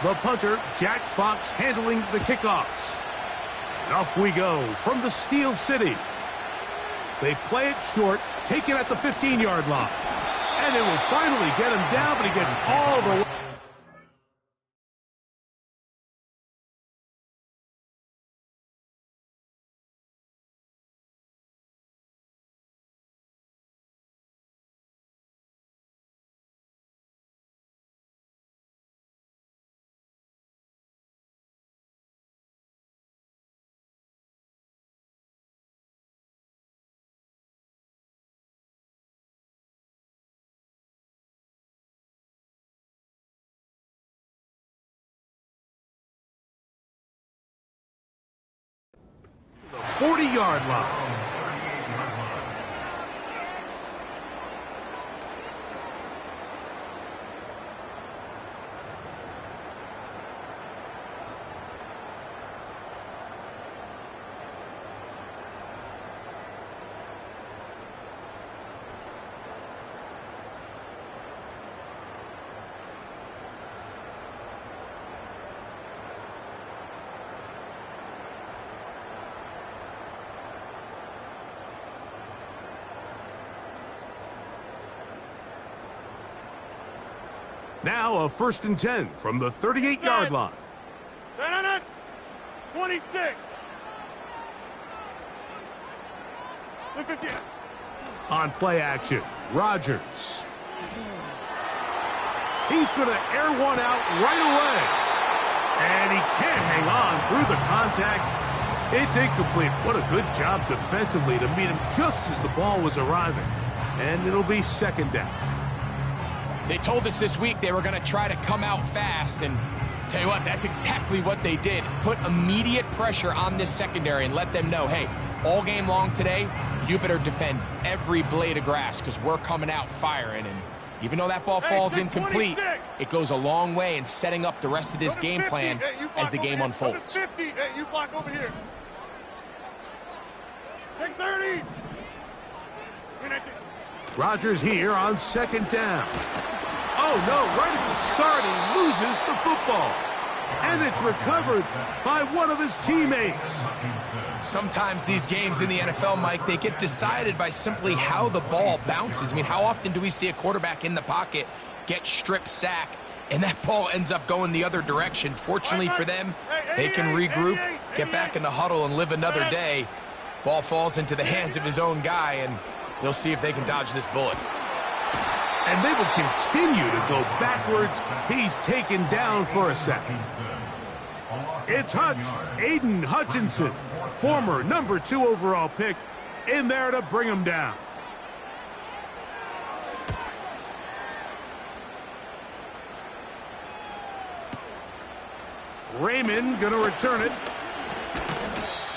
The punter, Jack Fox, handling the kickoffs. And off we go from the Steel City. They play it short, take it at the 15-yard line. And it will finally get him down, but he gets all the way. The 40-yard line. Now a 1st and 10 from the 38-yard line. 26. On play action, Rodgers. He's going to air one out right away. And he can't hang on through the contact. It's incomplete. What a good job defensively to meet him just as the ball was arriving. And it'll be 2nd down. They told us this week they were going to try to come out fast, and tell you what, that's exactly what they did. Put immediate pressure on this secondary and let them know, hey, all game long today, you better defend every blade of grass because we're coming out firing. And even though that ball falls incomplete, it goes a long way in setting up the rest of this game plan as the game unfolds. 50. Hey, you block over here. Take 30. Rodgers here on 2nd down. Oh, no, right at the start, he loses the football. And it's recovered by one of his teammates. Sometimes these games in the NFL, Mike, they get decided by simply how the ball bounces. I mean, how often do we see a quarterback in the pocket get strip sack, and that ball ends up going the other direction? Fortunately for them, they can regroup, get back in the huddle, and live another day. Ball falls into the hands of his own guy, and they'll see if they can dodge this bullet. And they will continue to go backwards. He's taken down for a sack. It's Hutch, Aiden Hutchinson, former number 2 overall pick, in there to bring him down. Raymond going to return it.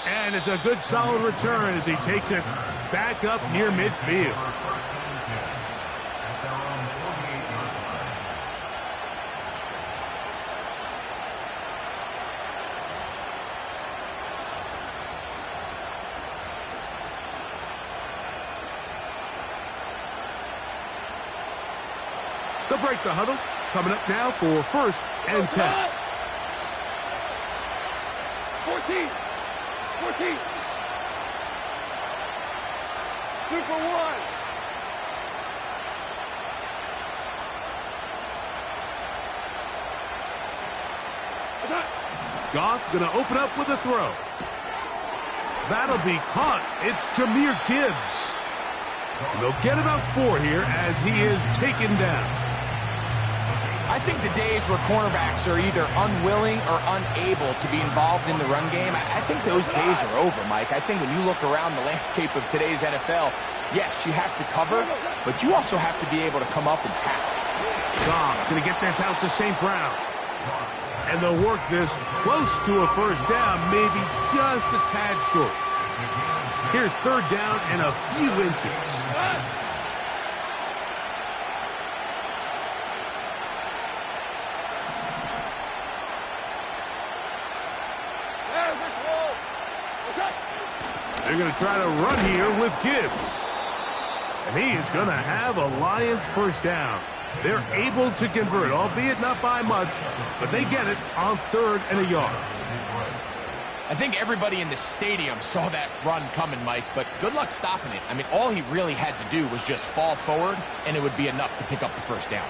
And it's a good solid return as he takes it back up near midfield. They'll break the huddle. Coming up now for 1st and 10. 14. 14. 2 for 1. Goff going to open up with a throw. That'll be caught. It's Jahmyr Gibbs. And they'll get about 4 here as he is taken down. I think the days where cornerbacks are either unwilling or unable to be involved in the run game, I think those days are over, Mike. I think when you look around the landscape of today's NFL, yes, you have to cover, but you also have to be able to come up and tackle. Goff going to get this out to St. Brown. And they'll work this close to a 1st down, maybe just a tad short. Here's 3rd down and a few inches. They're going to try to run here with Gibbs. And he is going to have a Lions 1st down. They're able to convert, albeit not by much, but they get it on 3rd and a yard. I think everybody in the stadium saw that run coming, Mike, but good luck stopping it. I mean, all he really had to do was just fall forward, and it would be enough to pick up the first down.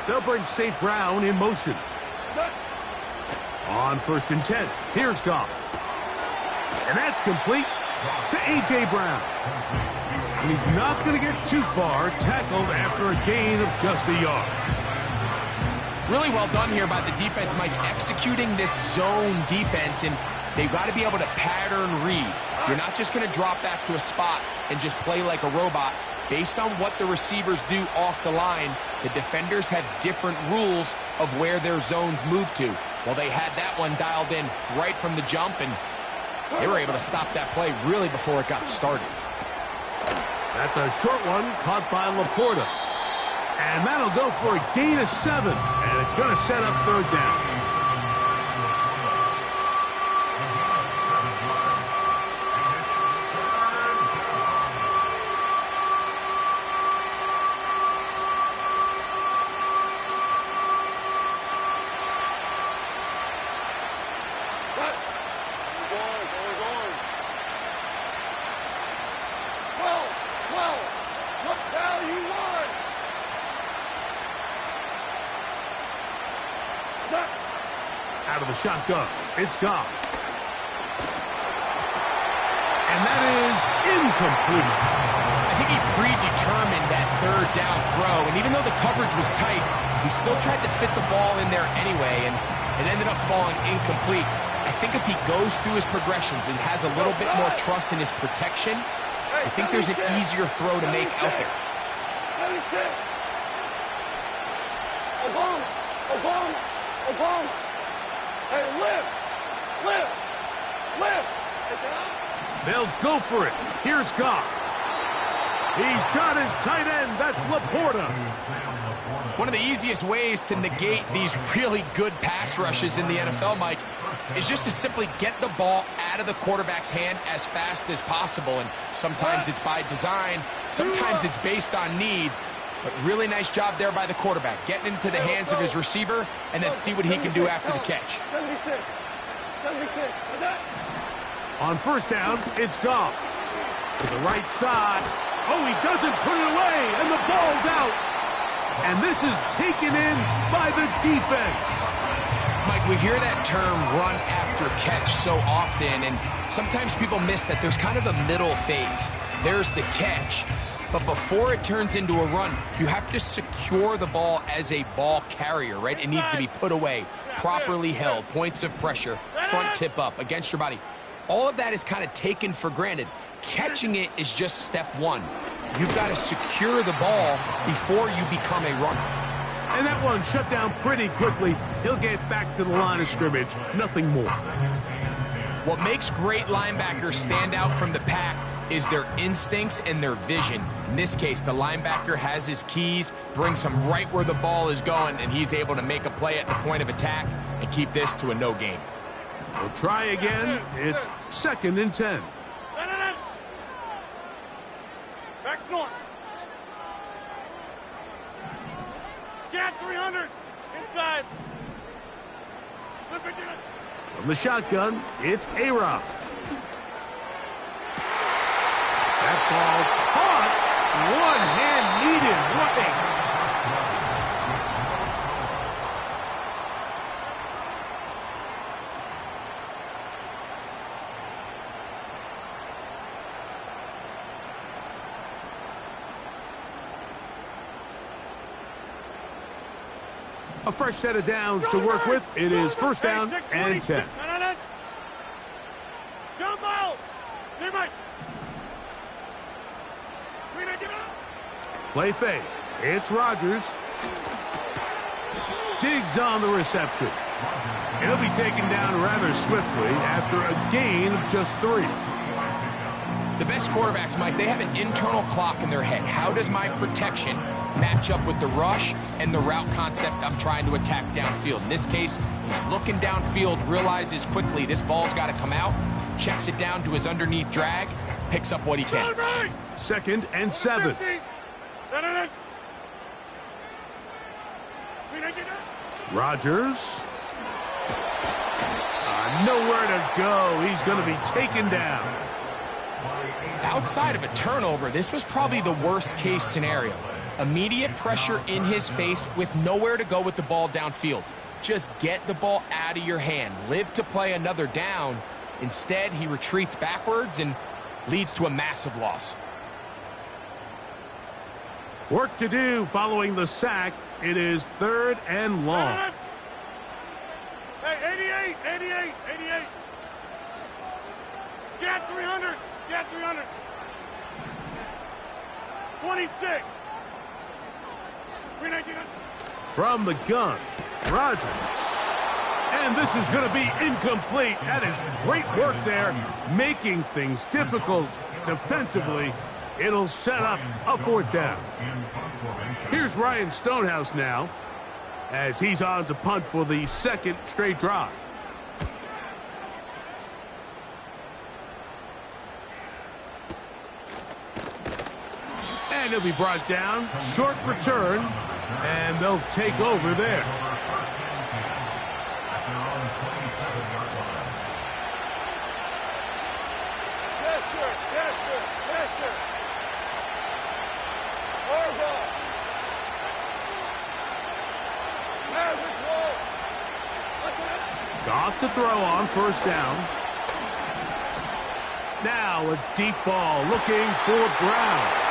They'll bring St. Brown in motion. On 1st and 10, here's Goff. And that's complete to A.J. Brown. And he's not going to get too far, tackled after a gain of just a yard. Really well done here by the defense, Mike, executing this zone defense, and they've got to be able to pattern read. You're not just going to drop back to a spot and just play like a robot. Based on what the receivers do off the line, the defenders have different rules of where their zones move to. Well, they had that one dialed in right from the jump, and they were able to stop that play really before it got started. That's a short one caught by Laporta. And that'll go for a gain of 7, and it's going to set up 3rd down. Out of the shotgun, it's Goff. And that is incomplete. I think he predetermined that 3rd down throw, and even though the coverage was tight, he still tried to fit the ball in there anyway, and it ended up falling incomplete. I think if he goes through his progressions and has a little bit more trust in his protection, I think there's an easier throw to make out there. Obama. Hey, lift. They'll go for it. Here's Goff. He's got his tight end. That's Laporta. One of the easiest ways to negate these really good pass rushes in the NFL, Mike, is just to simply get the ball out of the quarterback's hand as fast as possible. And sometimes it's by design, sometimes it's based on need. But really nice job there by the quarterback, getting into the hands of his receiver, and then see what he can do after the catch. 76. On 1st down, it's Goff. To the right side. Oh, he doesn't put it away, and the ball's out. And this is taken in by the defense. Mike, we hear that term run after catch so often, and sometimes people miss that there's kind of a middle phase. There's the catch. But before it turns into a run, you have to secure the ball as a ball carrier, right? It needs to be put away, properly held, points of pressure, front tip up against your body. All of that is kind of taken for granted. Catching it is just step 1. You've got to secure the ball before you become a runner. And that one shut down pretty quickly. He'll get back to the line of scrimmage. Nothing more. What makes great linebackers stand out from the pack is their instincts and their vision. In this case, the linebacker has his keys, brings him right where the ball is going, and he's able to make a play at the point of attack and keep this to a no gain. We'll try again. It's 2nd and 10. Back north. Scat 300. Inside. From the shotgun, it's A-Rob. That ball caught. One hand needed. Right. A fresh set of downs to work with. It is 1st down and 10. Jump out. Play fake. It's Rodgers. Diggs on the reception. He'll be taken down rather swiftly after a gain of just 3. The best quarterbacks, Mike, they have an internal clock in their head. How does my protection match up with the rush and the route concept I'm trying to attack downfield? In this case, he's looking downfield, realizes quickly this ball's got to come out, checks it down to his underneath drag, picks up what he can. 2nd and 7. Rodgers. Nowhere to go. He's going to be taken down. Outside of a turnover, this was probably the worst case scenario. Immediate pressure in his face with nowhere to go with the ball downfield. Just get the ball out of your hand. Live to play another down. Instead, he retreats backwards and leads to a massive loss. Work to do following the sack. It is 3rd and long. Hey, 88. Get 300. 26. From the gun, Rodgers. And this is going to be incomplete. That is great work there, making things difficult defensively. It'll set up a 4th down. Here's Ryan Stonehouse now, as he's on to punt for the 2nd straight drive. And he'll be brought down. Short return, and they'll take over there. Yes, sir. Goff to throw on 1st down. Now a deep ball looking for Brown.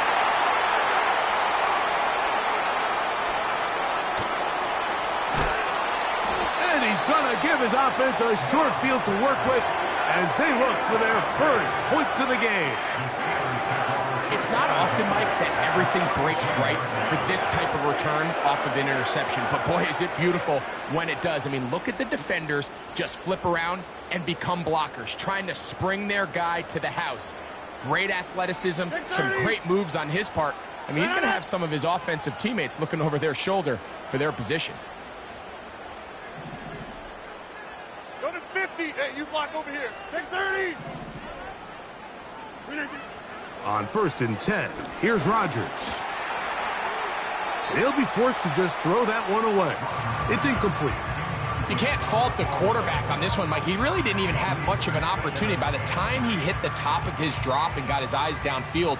And he's going to give his offense a short field to work with as they look for their first points of the game. It's not often, Mike, that everything breaks right for this type of return off of an interception. But, boy, is it beautiful when it does. I mean, look at the defenders just flip around and become blockers, trying to spring their guy to the house. Great athleticism, some great moves on his part. I mean, he's going to have some of his offensive teammates looking over their shoulder for their position. Go to 50. Hey, you block over here. Take 30. On 1st and 10, here's Rodgers. He'll be forced to just throw that one away. It's incomplete. You can't fault the quarterback on this one, Mike. He really didn't even have much of an opportunity. By the time he hit the top of his drop and got his eyes downfield,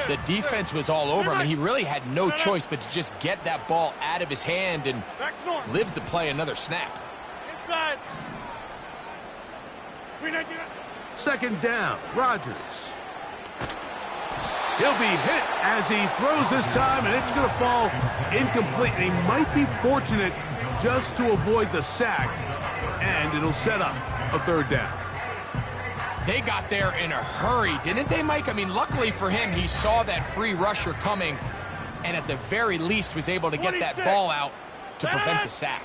the defense was all over him, and he really had no choice but to just get that ball out of his hand and live to play another snap. Inside. 2nd down, Rodgers. He'll be hit as he throws this time, and it's going to fall incomplete. And he might be fortunate just to avoid the sack, and it'll set up a 3rd down. They got there in a hurry, didn't they, Mike? I mean, luckily for him, he saw that free rusher coming, and at the very least was able to get that ball out to prevent the sack.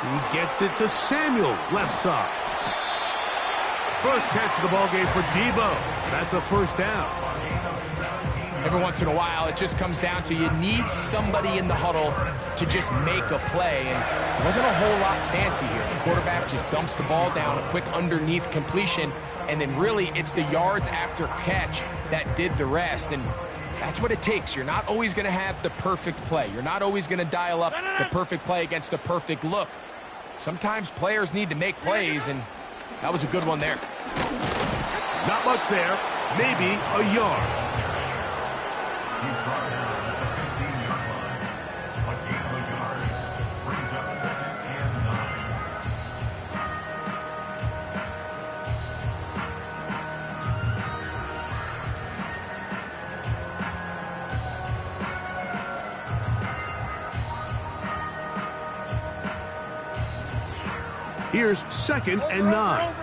He gets it to Samuel, left side. First catch of the ball game for Debo. That's a 1st down. Every once in a while, it just comes down to you need somebody in the huddle to just make a play, and it wasn't a whole lot fancy here. The quarterback just dumps the ball down, a quick underneath completion, and then really it's the yards after catch that did the rest, and that's what it takes. You're not always going to have the perfect play. You're not always going to dial up the perfect play against the perfect look. Sometimes players need to make plays, and that was a good one there. Not much there, maybe a yard. Here's 2nd and 9. Over.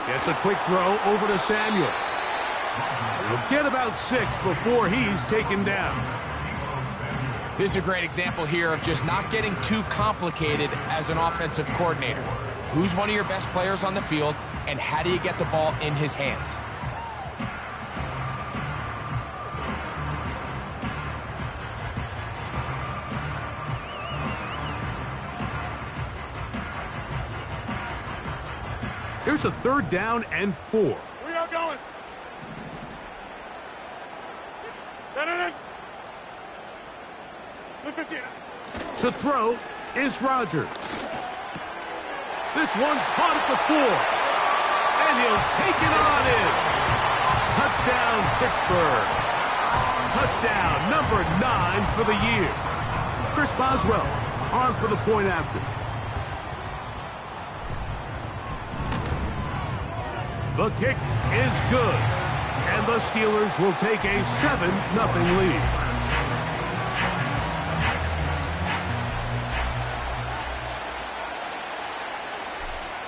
No. Gets a quick throw over to Samuel. He'll get about 6 before he's taken down. This is a great example here of just not getting too complicated as an offensive coordinator. Who's one of your best players on the field, and how do you get the ball in his hands? Here's a 3rd down and 4. We are going. To throw is Rodgers. This one caught at the 4. And he'll take it on in. Touchdown, Pittsburgh. Touchdown number 9 for the year. Chris Boswell on for the point after. The kick is good. And the Steelers will take a 7-0 lead.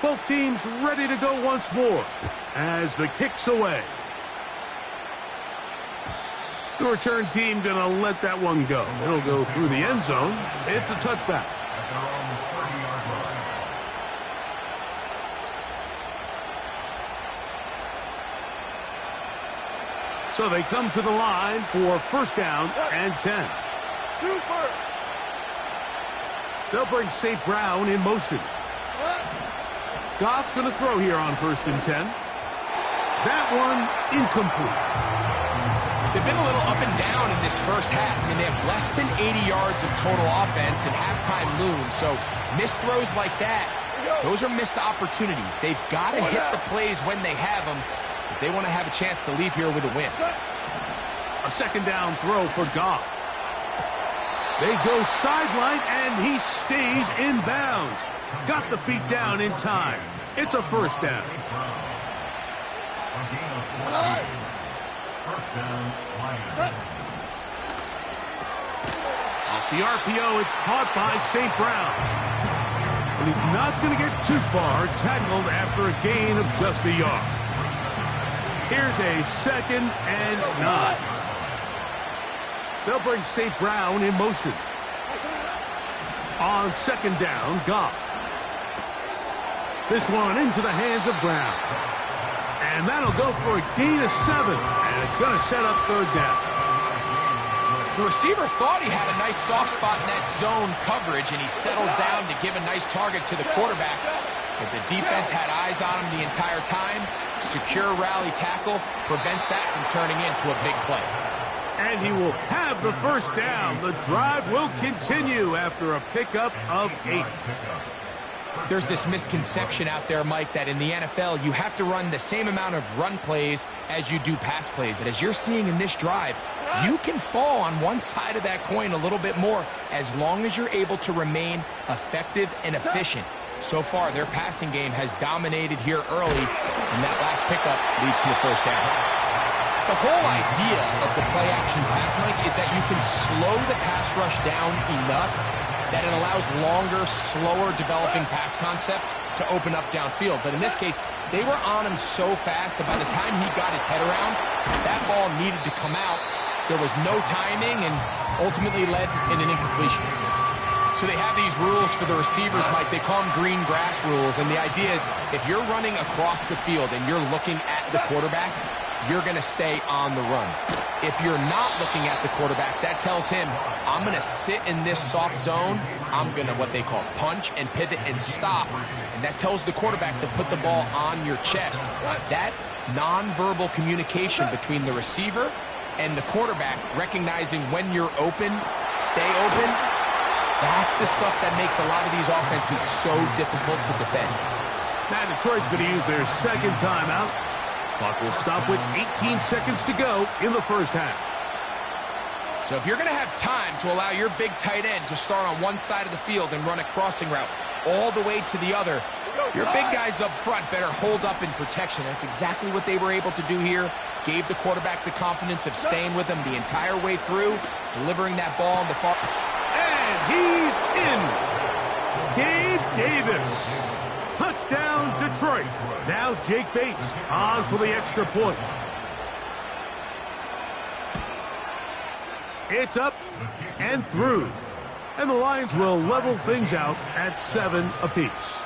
Both teams ready to go once more as the kick's away. The return team going to let that one go. It'll go through the end zone. It's a touchback. So they come to the line for 1st down and 10. They'll bring St. Brown in motion. Goff going to throw here on 1st and 10. That one incomplete. They've been a little up and down in this first half. I mean, they have less than 80 yards of total offense and halftime looms. So missed throws like that, those are missed opportunities. They've got to hit the plays when they have them if they want to have a chance to leave here with a win. A 2nd down throw for Goff. They go sideline, and he stays in bounds. Got the feet down in time. It's a 1st down. Off the RPO, it's caught by St. Brown. And he's not going to get too far, tackled after a gain of just a yard. Here's a 2nd and 9. They'll bring St. Brown in motion. On 2nd down, Goff. This one into the hands of Brown. And that'll go for a gain of 7. And it's going to set up 3rd down. The receiver thought he had a nice soft spot in that zone coverage, and he settles down to give a nice target to the quarterback. But the defense had eyes on him the entire time. Secure rally tackle prevents that from turning into a big play. And he will have the 1st down. The drive will continue after a pickup of 8. There's this misconception out there, Mike, that in the NFL you have to run the same amount of run plays as you do pass plays. And as you're seeing in this drive, you can fall on one side of that coin a little bit more as long as you're able to remain effective and efficient. So far, their passing game has dominated here early, and that last pickup leads to a 1st down. The whole idea of the play-action pass, Mike, is that you can slow the pass rush down enough that it allows longer, slower developing pass concepts to open up downfield. But in this case, they were on him so fast that by the time he got his head around, that ball needed to come out. There was no timing and ultimately led in an incompletion. So they have these rules for the receivers, Mike. They call them green grass rules. And the idea is if you're running across the field and you're looking at the quarterback, you're going to stay on the run. If you're not looking at the quarterback, that tells him, I'm going to sit in this soft zone. I'm going to what they call punch and pivot and stop. And that tells the quarterback to put the ball on your chest. That nonverbal communication between the receiver and the quarterback, recognizing when you're open, stay open, that's the stuff that makes a lot of these offenses so difficult to defend. Now Detroit's going to use their 2nd timeout. Clock will stop with 18 seconds to go in the 1st half. So if you're going to have time to allow your big tight end to start on one side of the field and run a crossing route all the way to the other, your big guys up front better hold up in protection. That's exactly what they were able to do here. Gave the quarterback the confidence of staying with him the entire way through, delivering that ball in the far. And he's in. Gabe Davis. Touchdown. Touchdown, Detroit. Now Jake Bates on for the extra point. It's up and through. And the Lions will level things out at 7 apiece.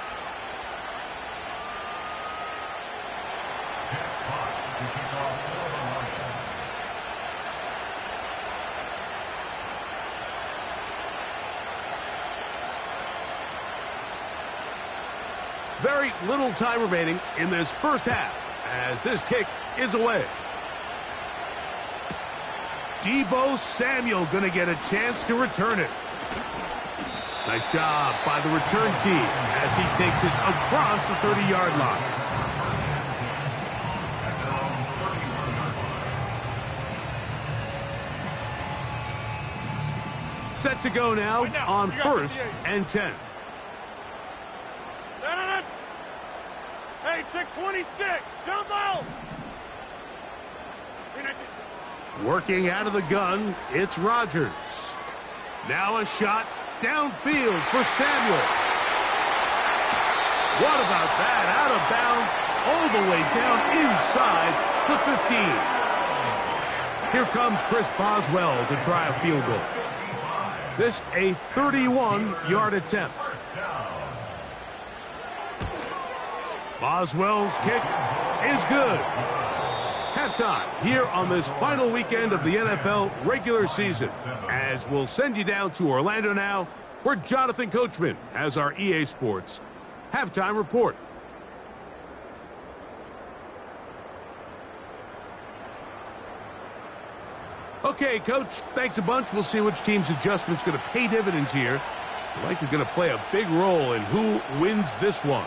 Very little time remaining in this first half as this kick is away. Deebo Samuel going to get a chance to return it. Nice job by the return team as he takes it across the 30-yard line. Set to go now on 1st and 10. Hey, 626, jump out! Working out of the gun, it's Rodgers. Now a shot downfield for Samuel. What about that? Out of bounds, all the way down inside the 15. Here comes Chris Boswell to try a field goal. This a 31-yard attempt. Boswell's kick is good. Halftime here on this final weekend of the NFL regular season, as we'll send you down to Orlando now, where Jonathan Coachman has our EA Sports halftime report. Okay, Coach, thanks a bunch. We'll see which team's adjustment's going to pay dividends here. Likely going to play a big role in who wins this one.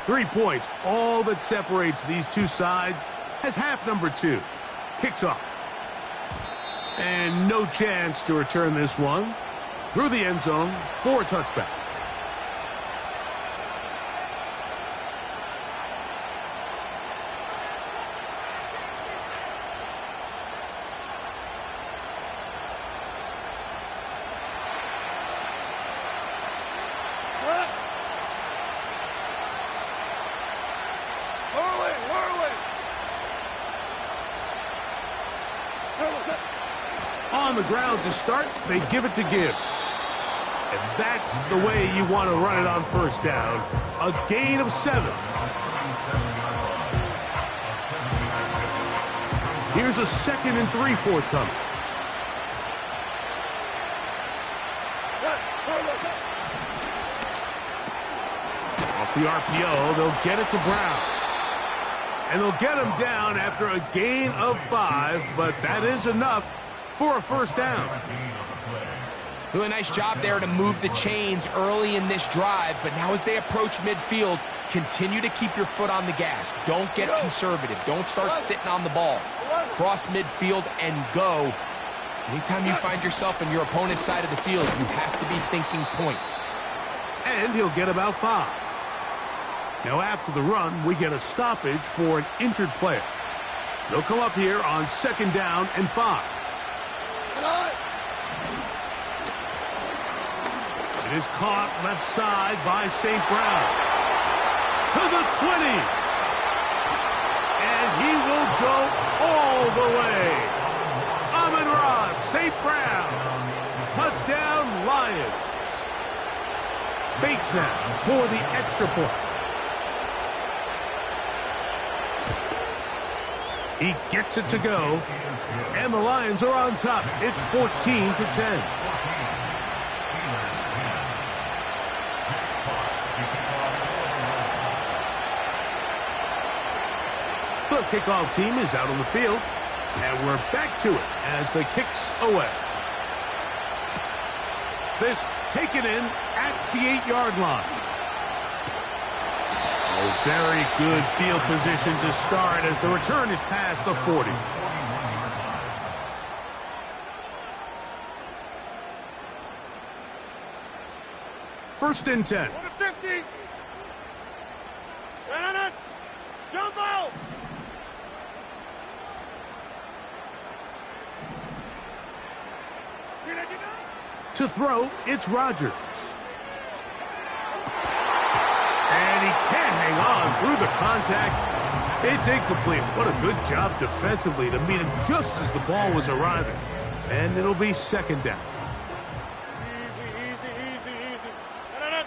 3 points, all that separates these two sides, as half number 2 kicks off. And no chance to return this one through the end zone for a touchback. On the ground to start, they give it to Gibbs. And that's the way you want to run it on first down. A gain of 7. Here's a 2nd and 3 forthcoming. Off the RPO, they'll get it to Brown. And they'll get him down after a gain of 5, but that is enough for a first down. Doing a nice job there to move the chains early in this drive, but now as they approach midfield, continue to keep your foot on the gas. Don't get conservative. Don't start sitting on the ball. Cross midfield and go. Anytime you find yourself on your opponent's side of the field, you have to be thinking points. And he'll get about 5. Now after the run, we get a stoppage for an injured player. They'll come up here on 2nd down and 5. It is caught left side by St. Brown. To the 20. And he will go all the way. Amon-Ra, St. Brown. Touchdown, Lions. Bates now for the extra point. He gets it to go. And the Lions are on top. It's 14-10. The kickoff team is out on the field, and we're back to it as the kick's away. This taken in at the 8-yard line. Oh, very good field position to start as the return is past the 40. First and 10. 50. Jump out. To throw, it's Rodgers. through the contact. It's incomplete. What a good job defensively to meet him just as the ball was arriving. And it'll be second down. Easy. No.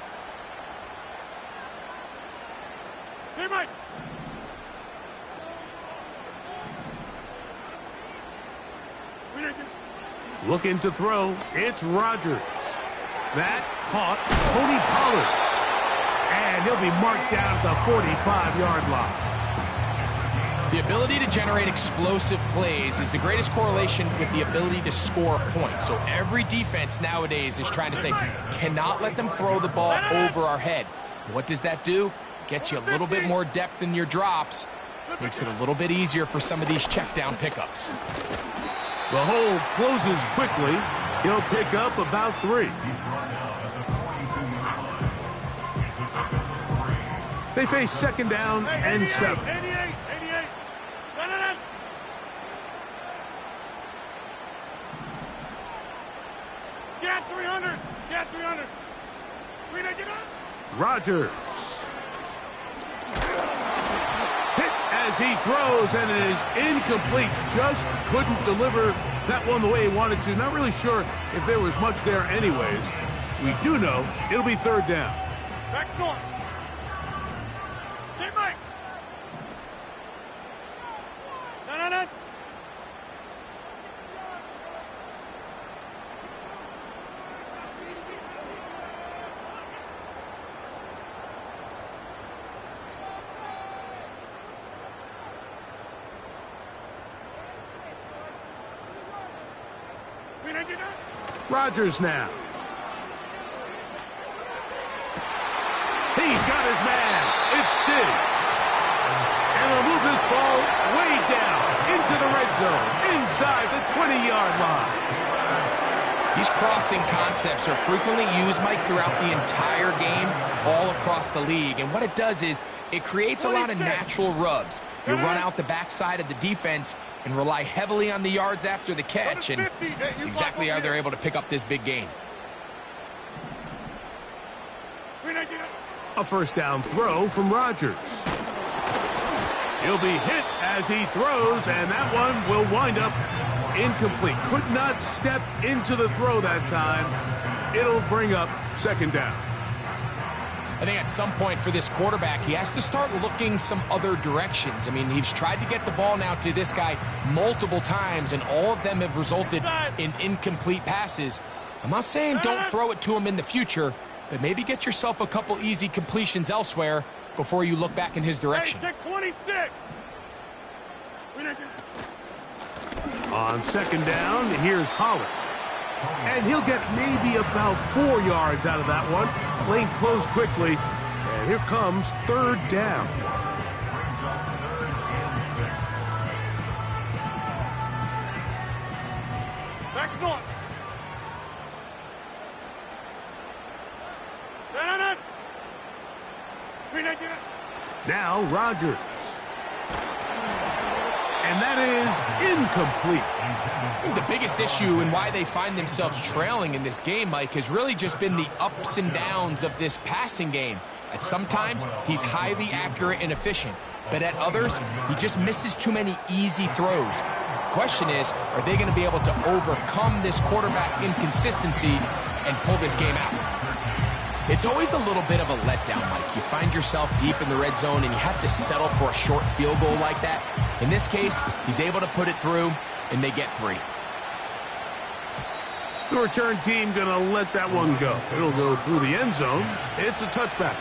Stay right. Looking to throw. It's Rodgers. That caught Tony Pollard. And he'll be marked down at the 45-yard line. The ability to generate explosive plays is the greatest correlation with the ability to score points. So every defense nowadays is trying to say, cannot let them throw the ball over our head. What does that do? Gets you a little bit more depth in your drops. Makes it a little bit easier for some of these check down pickups. The hole closes quickly. He'll pick up about 3. They face second down and 7. 88. No. Get 300. Rodgers. Hit as he throws, and it is incomplete. Just couldn't deliver that one the way he wanted to. Not really sure if there was much there anyways. We do know it'll be third down. Back north. Get Mike. No. Rodgers now. He's got his man. It's Diggs. And they'll move this ball way down into the red zone, inside the 20-yard line. These crossing concepts are frequently used, Mike, throughout the entire game, all across the league. And what it does is it creates a lot of natural rubs. You run out the backside of the defense and rely heavily on the yards after the catch, and it's exactly how they're able to pick up this big gain. A first down throw from Rodgers. He'll be hit as he throws, and that one will wind up incomplete. Could not step into the throw that time. It'll bring up second down. I think at some point for this quarterback, he has to start looking some other directions. I mean, he's tried to get the ball now to this guy multiple times, and all of them have resulted in incomplete passes. I'm not saying don't throw it to him in the future, but maybe get yourself a couple easy completions elsewhere before you look back in his direction. Hey, take 26. On second down, here's Pollard. And he'll get maybe about 4 yards out of that one. Lane closed quickly, and here comes third down. Back north. Now Rodgers. And that is incomplete. I think the biggest issue and why they find themselves trailing in this game, Mike, has really just been the ups and downs of this passing game. At sometimes, he's highly accurate and efficient, but at others, he just misses too many easy throws. The question is, are they going to be able to overcome this quarterback inconsistency and pull this game out? It's always a little bit of a letdown, Mike. You find yourself deep in the red zone and you have to settle for a short field goal like that. In this case, he's able to put it through, and they get 3. The return team going to let that one go. It'll go through the end zone. It's a touchback.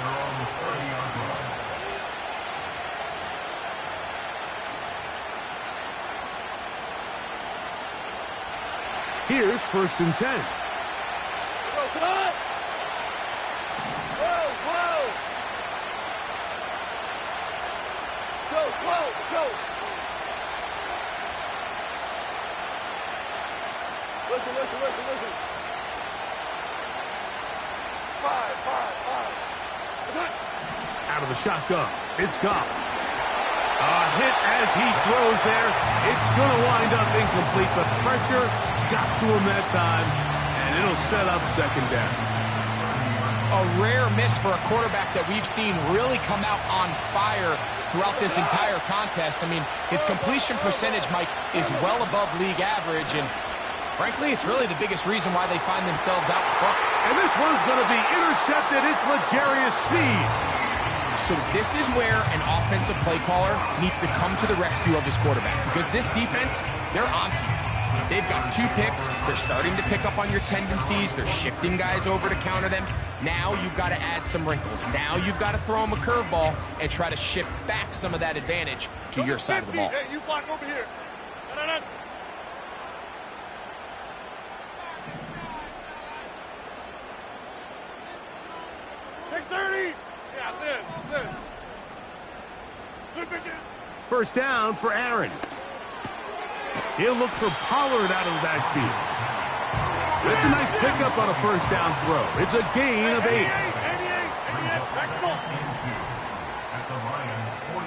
Here's 1st and 10. Go. Listen. 5. Out of the shotgun. It's gone. A hit as he throws there. It's going to wind up incomplete, but pressure got to him that time, and it'll set up second down. a rare miss for a quarterback that we've seen really come out on fire throughout this entire contest. I mean, his completion percentage, Mike, is well above league average, and frankly, it's really the biggest reason why they find themselves out front. And this one's going to be intercepted. It's L'Jarius Sneed. So this is where an offensive play caller needs to come to the rescue of his quarterback, because this defense, they're onto you. They've got 2 picks. They're starting to pick up on your tendencies. They're shifting guys over to counter them. Now you've got to add some wrinkles. Now you've got to throw them a curveball and try to shift back some of that advantage to your side of the ball. Hey, you block over here. No. Take 30. Yeah, this. Good vision. First down for Aaron. He'll look for Pollard out of the backfield. That's a nice pickup on a first down throw. It's a gain of 8. 88. Back the ball.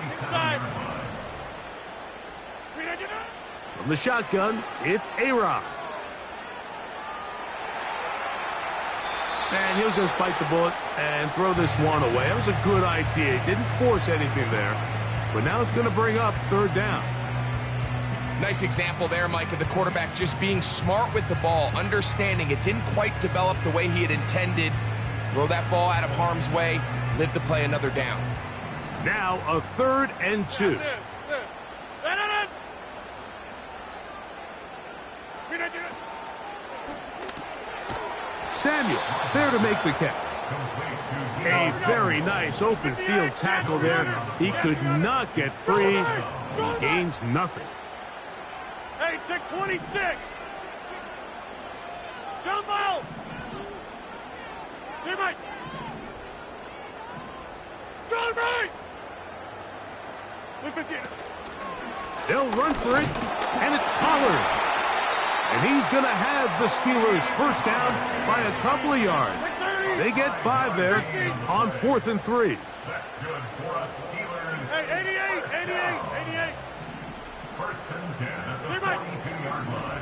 Inside. From the shotgun, it's A-Rod. And he'll just bite the bullet and throw this one away. That was a good idea. He didn't force anything there. But now it's going to bring up third down. Nice example there, Mike, of the quarterback just being smart with the ball, understanding it didn't quite develop the way he had intended. Throw that ball out of harm's way, live to play another down. Now a 3rd and 2. Samuel there to make the catch. A very nice open field tackle there. He could not get free. He gains nothing. Hey, take 26. Jump out. Team right. Go right. They'll run for it, and it's Pollard. And he's going to have the Steelers first down by a couple of yards. They get 5 there on 4th and 3. That's good for us, Steelers. Hey, 88. First and 10 at the 42-yard line.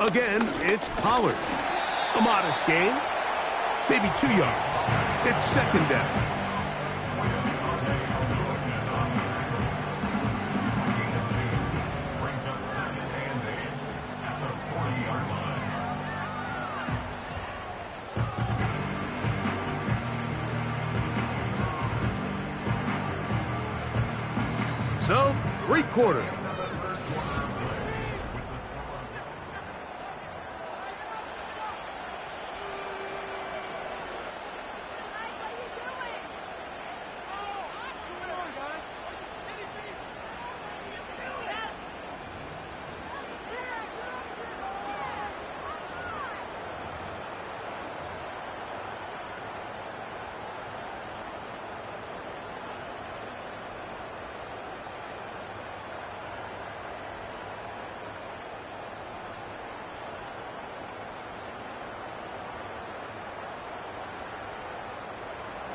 Again, it's Pollard. A modest gain, maybe 2 yards. It's 2nd down. Brings up 2nd and 8 at the 40-yard line. So, 3/4.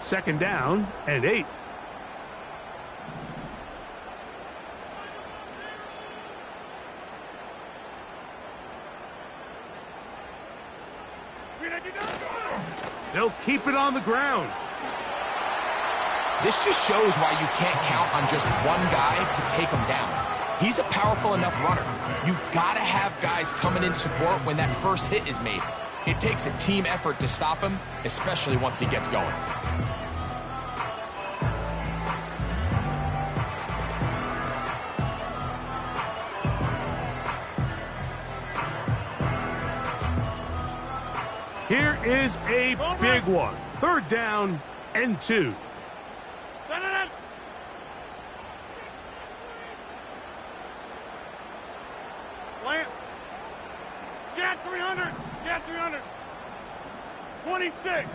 Second down and 8. They'll keep it on the ground. This just shows why you can't count on just one guy to take him down. He's a powerful enough runner. You've got to have guys coming in support when that first hit is made. It takes a team effort to stop him, especially once he gets going. Here is a big one. 3rd down and 2. Plant. Jet 300. Jet 300. 26.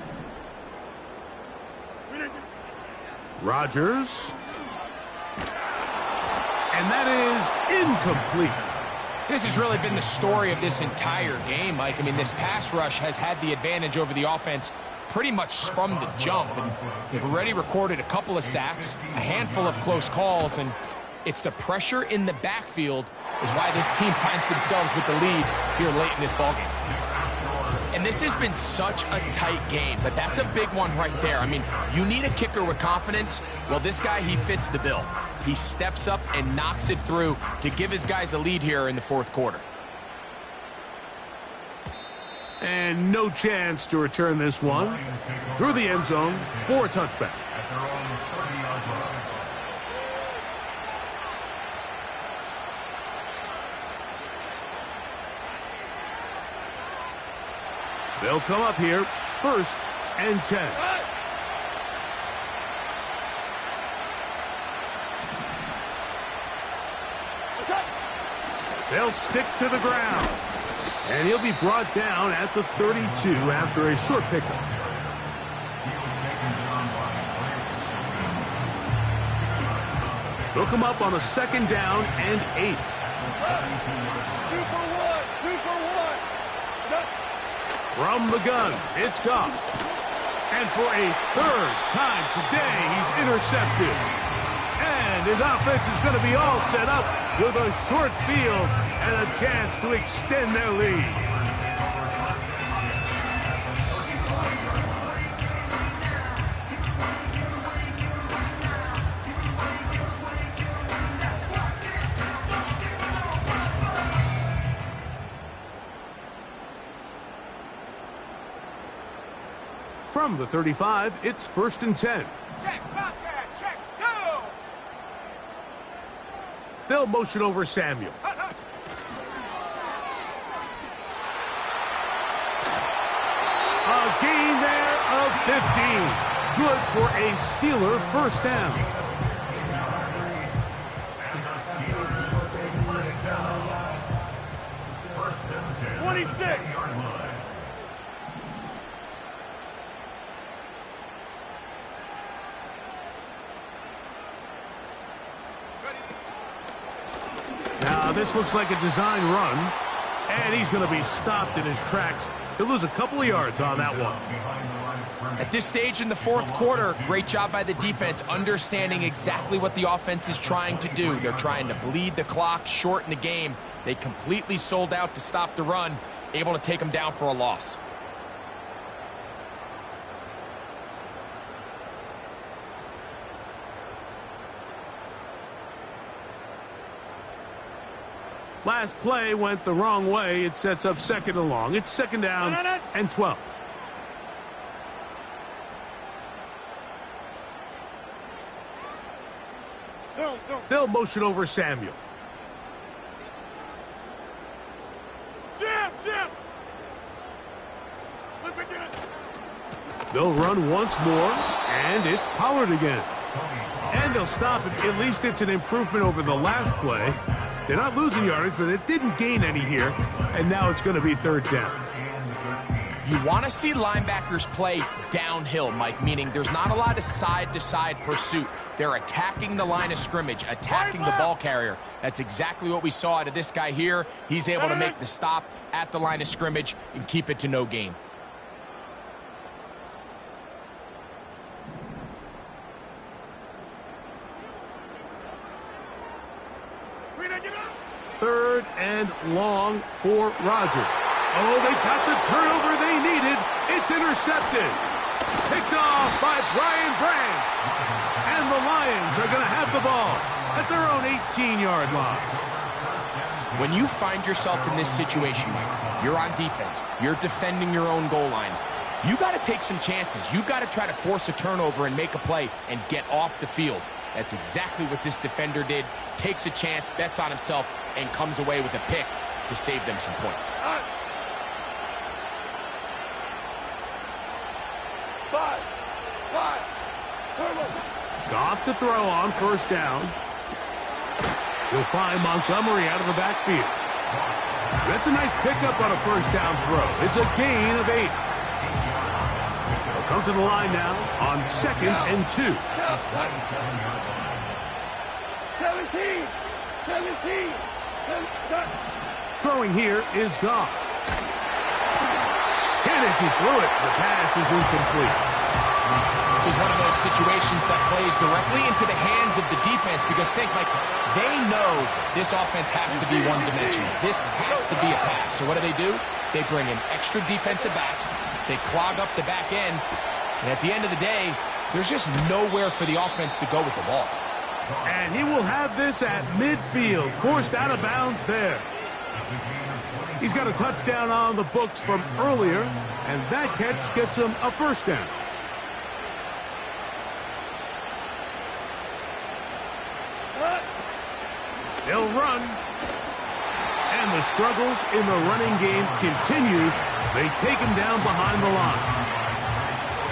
Rodgers. And that is incomplete. This has really been the story of this entire game, Mike. I mean, this pass rush has had the advantage over the offense pretty much from the jump. And they've already recorded a couple of sacks, a handful of close calls, and It's the pressure in the backfield is why this team finds themselves with the lead here late in this ballgame. And this has been such a tight game, but that's a big one right there. I mean, you need a kicker with confidence. Well, this guy, he fits the bill. He steps up and knocks it through to give his guys a lead here in the fourth quarter. And no chance to return this one through the end zone for a touchback. They'll come up here, 1st and 10. They'll stick to the ground. And he'll be brought down at the 32 after a short pickup. They'll come up on a 2nd down and 8. 2 for 1, 2 for 1. From the gun, it's Goff. And for a 3rd time today, he's intercepted. And his offense is going to be all set up with a short field and a chance to extend their lead. From the 35, it's 1st and 10. Check, contact, check, go! They'll motion over Samuel. A gain there of 15. Good for a Steeler 1st down. Now this looks like a design run, and he's going to be stopped in his tracks. He'll lose a couple of yards on that one. At this stage in the fourth quarter, great job by the defense understanding exactly what the offense is trying to do. They're trying to bleed the clock, shorten the game. They completely sold out to stop the run, able to take them down for a loss. Last play went the wrong way. It sets up 2nd and long. It's 2nd down and 12. They'll motion over Samuel. They'll run once more, and it's Pollard again. And they'll stop it. At least it's an improvement over the last play. They're not losing yardage, but it didn't gain any here. And now it's going to be 3rd down. You want to see linebackers play downhill, Mike, meaning there's not a lot of side-to-side pursuit. They're attacking the line of scrimmage, attacking the ball carrier. That's exactly what we saw out of this guy here. He's able to make the stop at the line of scrimmage and keep it to no gain. Third and long for Roger. Oh, they got the turnover they needed. It's intercepted. Picked off by Brian Branch. And the Lions are going to have the ball at their own 18-yard line. When you find yourself in this situation, Mike, you're on defense. You're defending your own goal line. You got to take some chances. You got to try to force a turnover and make a play and get off the field. That's exactly what this defender did. Takes a chance, bets on himself, and comes away with a pick to save them some points. Goff to throw on 1st down. You'll find Montgomery out of the backfield. That's a nice pickup on a 1st down throw. It's a gain of 8. They'll come to the line now on 2nd and 2. 17. Throwing here is Goff. And as he threw it, the pass is incomplete. This is one of those situations that plays directly into the hands of the defense because think, like, they know this offense has to be one-dimensional. This has to be a pass. So what do? They bring in extra defensive backs. They clog up the back end. And at the end of the day, there's just nowhere for the offense to go with the ball. And he will have this at midfield, forced out of bounds there. He's got a touchdown on the books from earlier, and that catch gets him a first down. They'll run. And the struggles in the running game continue. They take him down behind the line.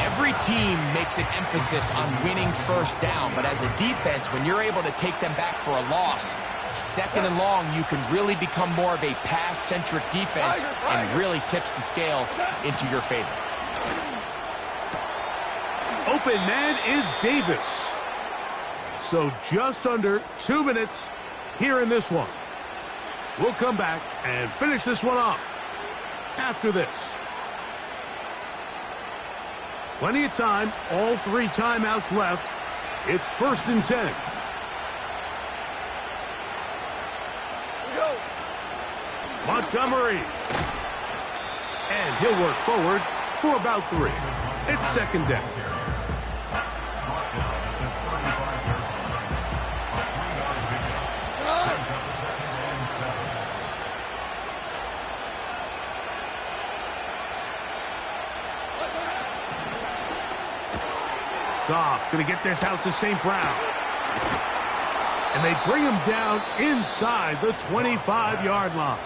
Every team makes an emphasis on winning first down, but as a defense, when you're able to take them back for a loss, second and long, you can really become more of a pass-centric defense and really tips the scales into your favor. Open man is Davis. So just under 2 minutes here in this one. We'll come back and finish this one off after this. Plenty of time, all 3 timeouts left. It's 1st and 10. Montgomery. And he'll work forward for about 3. It's 2nd down. Goff going to get this out to St. Brown. And they bring him down inside the 25-yard line.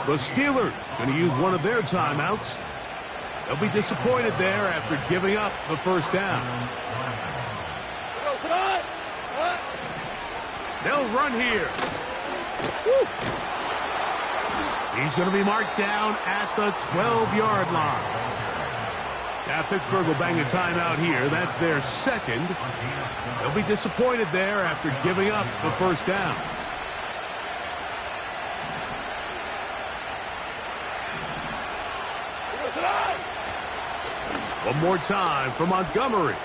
The Steelers going to use one of their timeouts. They'll be disappointed there after giving up the first down. They'll run here. Woo. He's going to be marked down at the 12-yard line. Now Pittsburgh will bang a timeout here. That's their 2nd. They'll be disappointed there after giving up the first down. One more time for Montgomery.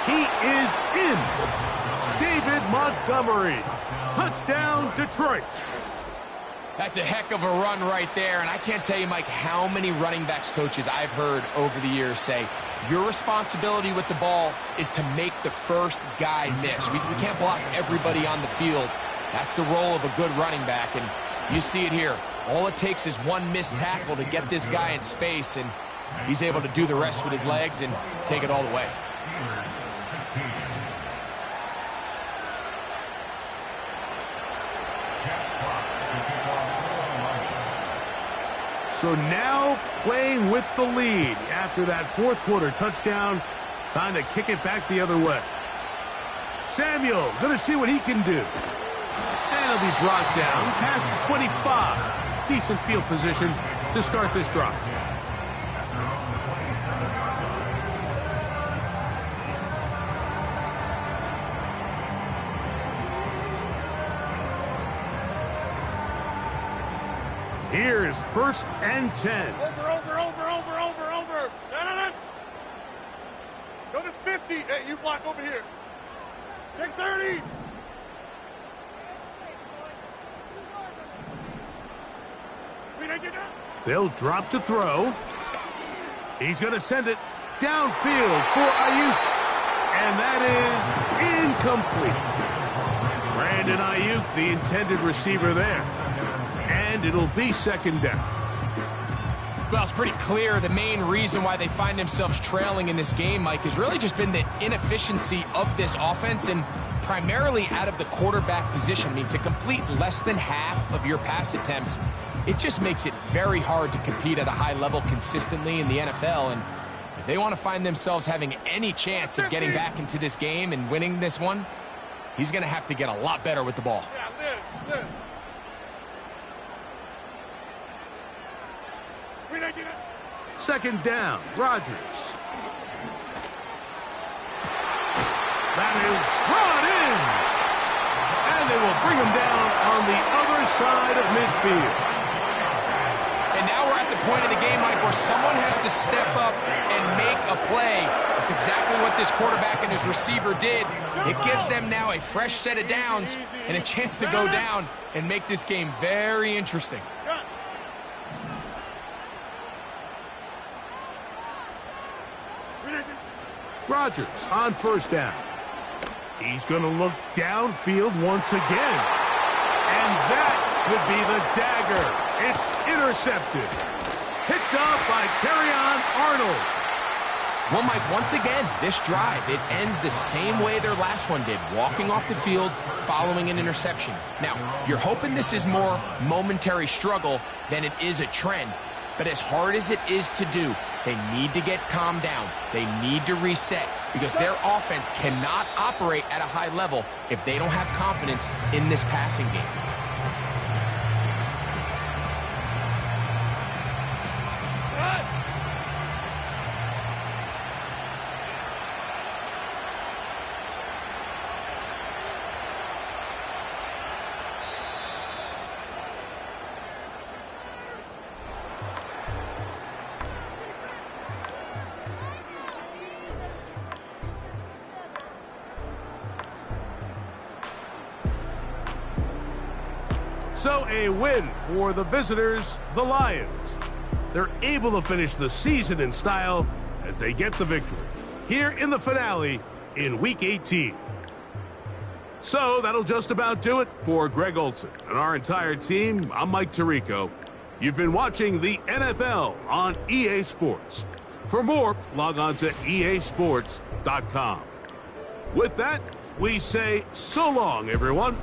He is in. David Montgomery. Touchdown, Detroit. That's a heck of a run right there, and I can't tell you, Mike, how many running backs coaches I've heard over the years say, your responsibility with the ball is to make the first guy miss. We can't block everybody on the field. That's the role of a good running back, and you see it here. All it takes is one missed tackle to get this guy in space, and he's able to do the rest with his legs and take it all the way. So now playing with the lead after that 4th quarter touchdown. Time to kick it back the other way. Samuel going to see what he can do. And he'll be brought down past the 25. Decent field position to start this drive. Here's 1st and 10. Over. Show the 50. Hey, you block over here. Take 30. They'll drop to throw. He's going to send it downfield for Ayuk. And that is incomplete. Brandon Ayuk, the intended receiver there. And it'll be 2nd down. Well, it's pretty clear the main reason why they find themselves trailing in this game, Mike, has really just been the inefficiency of this offense and primarily out of the quarterback position. I mean, to complete less than half of your pass attempts, it just makes it very hard to compete at a high level consistently in the NFL. And if they want to find themselves having any chance of getting back into this game and winning this one, he's going to have to get a lot better with the ball. Yeah, live. 2nd down, Rodgers. That is brought in. And they will bring him down on the other side of midfield. And now we're at the point of the game, Mike, where someone has to step up and make a play. That's exactly what this quarterback and his receiver did. It gives them now a fresh set of downs and a chance to go down and make this game very interesting. Rodgers on first down. He's going to look downfield once again. And that would be the dagger. It's intercepted. Picked off by Terrion Arnold. Well, Mike, once again, this drive, it ends the same way their last one did, walking off the field following an interception. Now, you're hoping this is more momentary struggle than it is a trend. But as hard as it is to do, they need to get calmed down. They need to reset because their offense cannot operate at a high level if they don't have confidence in this passing game. So a win for the visitors, the Lions. They're able to finish the season in style as they get the victory here in the finale in Week 18. So that'll just about do it for Greg Olson and our entire team. I'm Mike Tirico. You've been watching the NFL on EA Sports. For more, log on to easports.com. With that, we say so long, everyone.